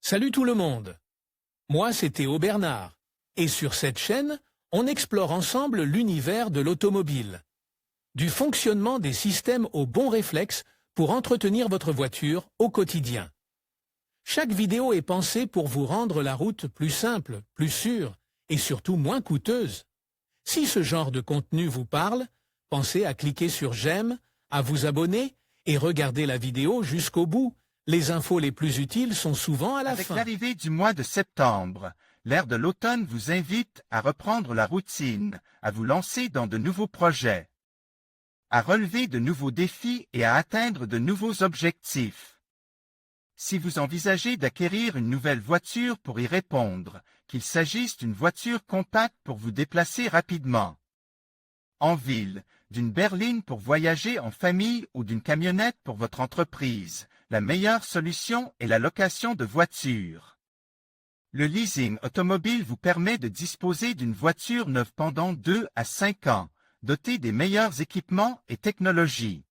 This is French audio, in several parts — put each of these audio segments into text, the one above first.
Salut tout le monde. Moi, c'est Théo Bernard. Et sur cette chaîne, on explore ensemble l'univers de l'automobile. Du fonctionnement des systèmes aux bons réflexes pour entretenir votre voiture au quotidien. Chaque vidéo est pensée pour vous rendre la route plus simple, plus sûre et surtout moins coûteuse. Si ce genre de contenu vous parle, pensez à cliquer sur j'aime, à vous abonner et regarder la vidéo jusqu'au bout. Les infos les plus utiles sont souvent à la fin. Avec l'arrivée du mois de septembre, l'ère de l'automne vous invite à reprendre la routine, à vous lancer dans de nouveaux projets, à relever de nouveaux défis et à atteindre de nouveaux objectifs. Si vous envisagez d'acquérir une nouvelle voiture pour y répondre, qu'il s'agisse d'une voiture compacte pour vous déplacer rapidement en ville, d'une berline pour voyager en famille ou d'une camionnette pour votre entreprise, la meilleure solution est la location de voitures. Le leasing automobile vous permet de disposer d'une voiture neuve pendant 2 à 5 ans, dotée des meilleurs équipements et technologies,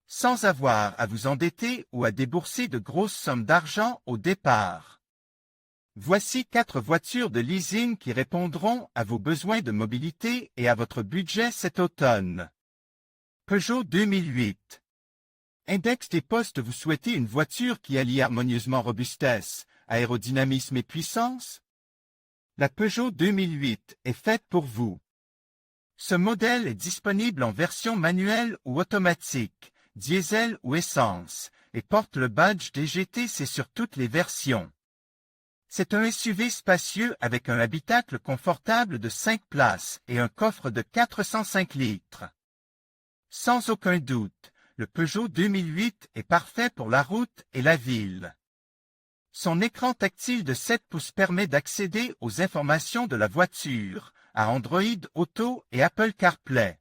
sans avoir à vous endetter ou à débourser de grosses sommes d'argent au départ. Voici 4 voitures de leasing qui répondront à vos besoins de mobilité et à votre budget cet automne. Peugeot 2008. Index des postes, vous souhaitez une voiture qui allie harmonieusement robustesse, aérodynamisme et puissance? La Peugeot 2008 est faite pour vous. Ce modèle est disponible en version manuelle ou automatique, diesel ou essence, et porte le badge DGT-C sur toutes les versions. C'est un SUV spacieux avec un habitacle confortable de 5 places et un coffre de 405 litres. Sans aucun doute, le Peugeot 2008 est parfait pour la route et la ville. Son écran tactile de 7 pouces permet d'accéder aux informations de la voiture, à Android Auto et Apple CarPlay.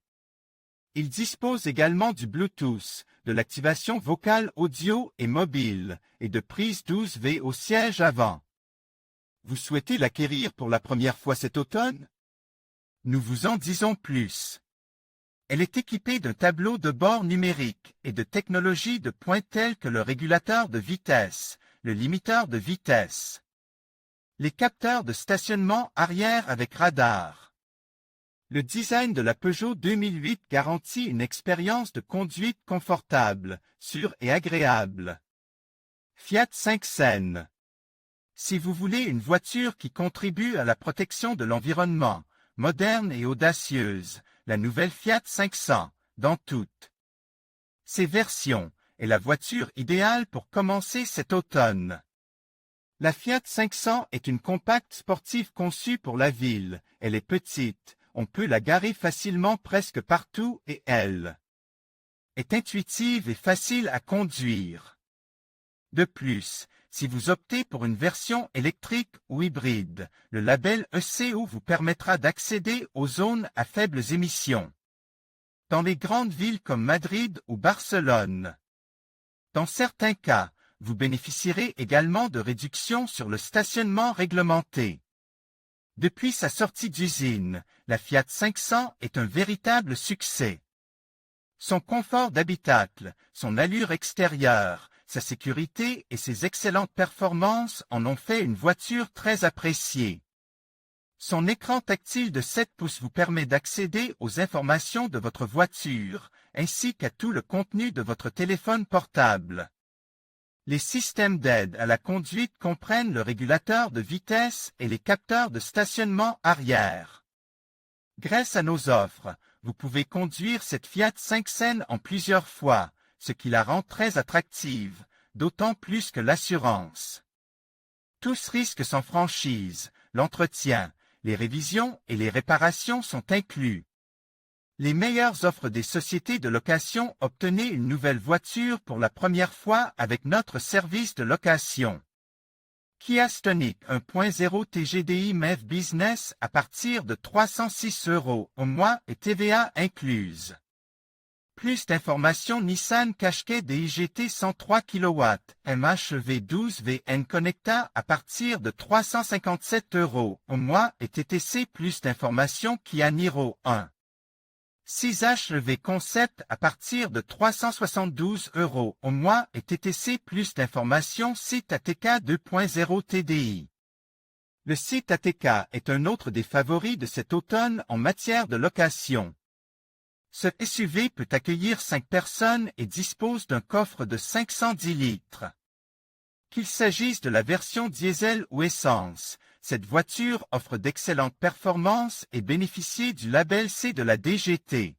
Il dispose également du Bluetooth, de l'activation vocale audio et mobile, et de prise 12V au siège avant. Vous souhaitez l'acquérir pour la première fois cet automne? Nous vous en disons plus. Elle est équipée d'un tableau de bord numérique et de technologies de pointe telles que le régulateur de vitesse, le limiteur de vitesse, les capteurs de stationnement arrière avec radar. Le design de la Peugeot 2008 garantit une expérience de conduite confortable, sûre et agréable. Fiat 500. Si vous voulez une voiture qui contribue à la protection de l'environnement, moderne et audacieuse, la nouvelle Fiat 500, dans toutes ses versions, est la voiture idéale pour commencer cet automne. La Fiat 500 est une compacte sportive conçue pour la ville. Elle est petite, on peut la garer facilement presque partout et elle est intuitive et facile à conduire. De plus, si vous optez pour une version électrique ou hybride, le label ECO vous permettra d'accéder aux zones à faibles émissions dans les grandes villes comme Madrid ou Barcelone. Dans certains cas, vous bénéficierez également de réductions sur le stationnement réglementé. Depuis sa sortie d'usine, la Fiat 500 est un véritable succès. Son confort d'habitacle, son allure extérieure, sa sécurité et ses excellentes performances en ont fait une voiture très appréciée. Son écran tactile de 7 pouces vous permet d'accéder aux informations de votre voiture, ainsi qu'à tout le contenu de votre téléphone portable. Les systèmes d'aide à la conduite comprennent le régulateur de vitesse et les capteurs de stationnement arrière. Grâce à nos offres, vous pouvez conduire cette Fiat 500 en plusieurs fois, ce qui la rend très attractive, d'autant plus que l'assurance. Tous risques sans franchise, l'entretien, les révisions et les réparations sont inclus. Les meilleures offres des sociétés de location. Obtenez une nouvelle voiture pour la première fois avec notre service de location. Kia Stonic 1.0 TGDI MEV Business à partir de 306 € au mois et TVA incluse. Plus d'informations. Nissan Qashqai DIGT 103 kW, MHEV 12VN Connecta à partir de 357 € au mois et TTC. Plus d'informations. Kia Niro 1. 6HEV Concept à partir de 372 € au mois et TTC. Plus d'informations site ATK 2.0 TDI. Le site ATK est un autre des favoris de cet automne en matière de location. Ce SUV peut accueillir 5 personnes et dispose d'un coffre de 510 litres. Qu'il s'agisse de la version diesel ou essence, cette voiture offre d'excellentes performances et bénéficie du label C de la DGT.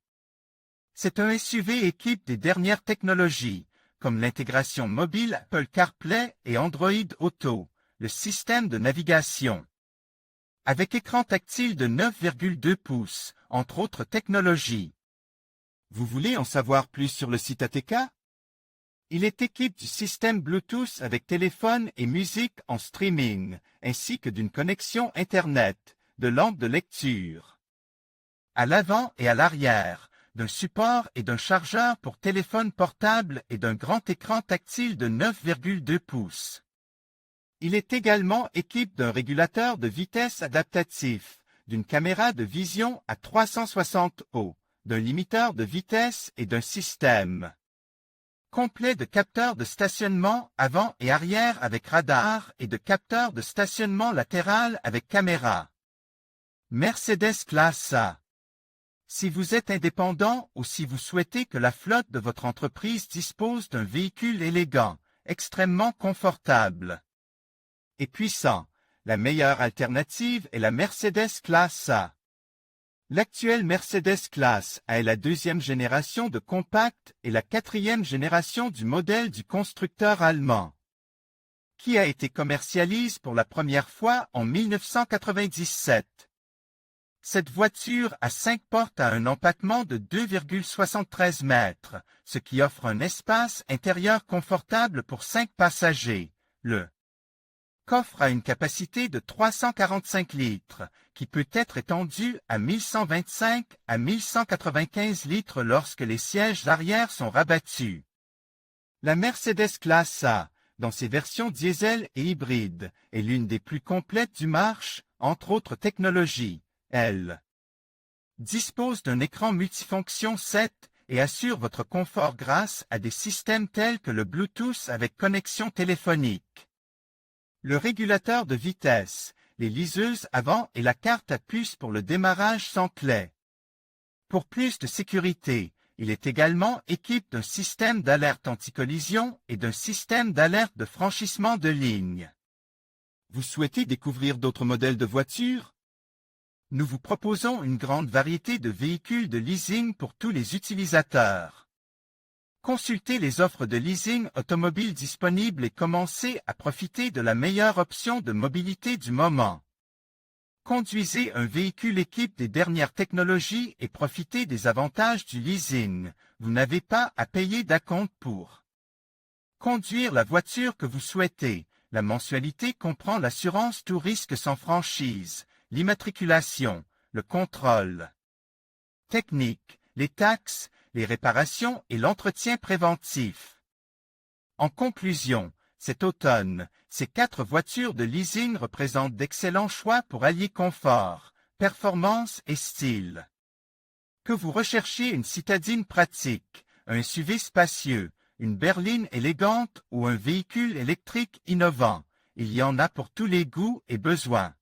C'est un SUV équipe des dernières technologies, comme l'intégration mobile Apple CarPlay et Android Auto, le système de navigation. Avec écran tactile de 9,2 pouces, entre autres technologies. Vous voulez en savoir plus sur le site ATK? Il est équipé du système Bluetooth avec téléphone et musique en streaming, ainsi que d'une connexion Internet, de lampes de lecture. À l'avant et à l'arrière, d'un support et d'un chargeur pour téléphone portable et d'un grand écran tactile de 9,2 pouces. Il est également équipé d'un régulateur de vitesse adaptatif, d'une caméra de vision à 360°, d'un limiteur de vitesse et d'un système complet de capteurs de stationnement avant et arrière avec radar et de capteurs de stationnement latéral avec caméra. Mercedes Classe A. Si vous êtes indépendant ou si vous souhaitez que la flotte de votre entreprise dispose d'un véhicule élégant, extrêmement confortable et puissant, la meilleure alternative est la Mercedes Classe A. L'actuelle Mercedes Classe A est la deuxième génération de compact et la quatrième génération du modèle du constructeur allemand, qui a été commercialisé pour la première fois en 1997. Cette voiture a 5 portes à un empattement de 2,73 mètres, ce qui offre un espace intérieur confortable pour 5 passagers. Le coffre a une capacité de 345 litres, qui peut être étendue à 1125 à 1195 litres lorsque les sièges arrière sont rabattus. La Mercedes Classe A, dans ses versions diesel et hybride, est l'une des plus complètes du marché, entre autres technologies. Elle dispose d'un écran multifonction 7 et assure votre confort grâce à des systèmes tels que le Bluetooth avec connexion téléphonique, le régulateur de vitesse, les liseuses avant et la carte à puce pour le démarrage sans clé. Pour plus de sécurité, il est également équipé d'un système d'alerte anti-collision et d'un système d'alerte de franchissement de ligne. Vous souhaitez découvrir d'autres modèles de voitures? Nous vous proposons une grande variété de véhicules de leasing pour tous les utilisateurs. Consultez les offres de leasing automobile disponibles et commencez à profiter de la meilleure option de mobilité du moment. Conduisez un véhicule équipé des dernières technologies et profitez des avantages du leasing. Vous n'avez pas à payer d'acompte pour conduire la voiture que vous souhaitez. La mensualité comprend l'assurance tout risque sans franchise, l'immatriculation, le contrôle technique, les taxes, les réparations et l'entretien préventif. En conclusion, cet automne, ces 4 voitures de leasing représentent d'excellents choix pour allier confort, performance et style. Que vous recherchiez une citadine pratique, un SUV spacieux, une berline élégante ou un véhicule électrique innovant, il y en a pour tous les goûts et besoins.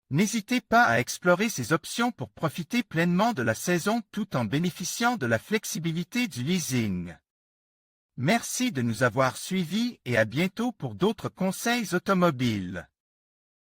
N'hésitez pas à explorer ces options pour profiter pleinement de la saison tout en bénéficiant de la flexibilité du leasing. Merci de nous avoir suivis et à bientôt pour d'autres conseils automobiles.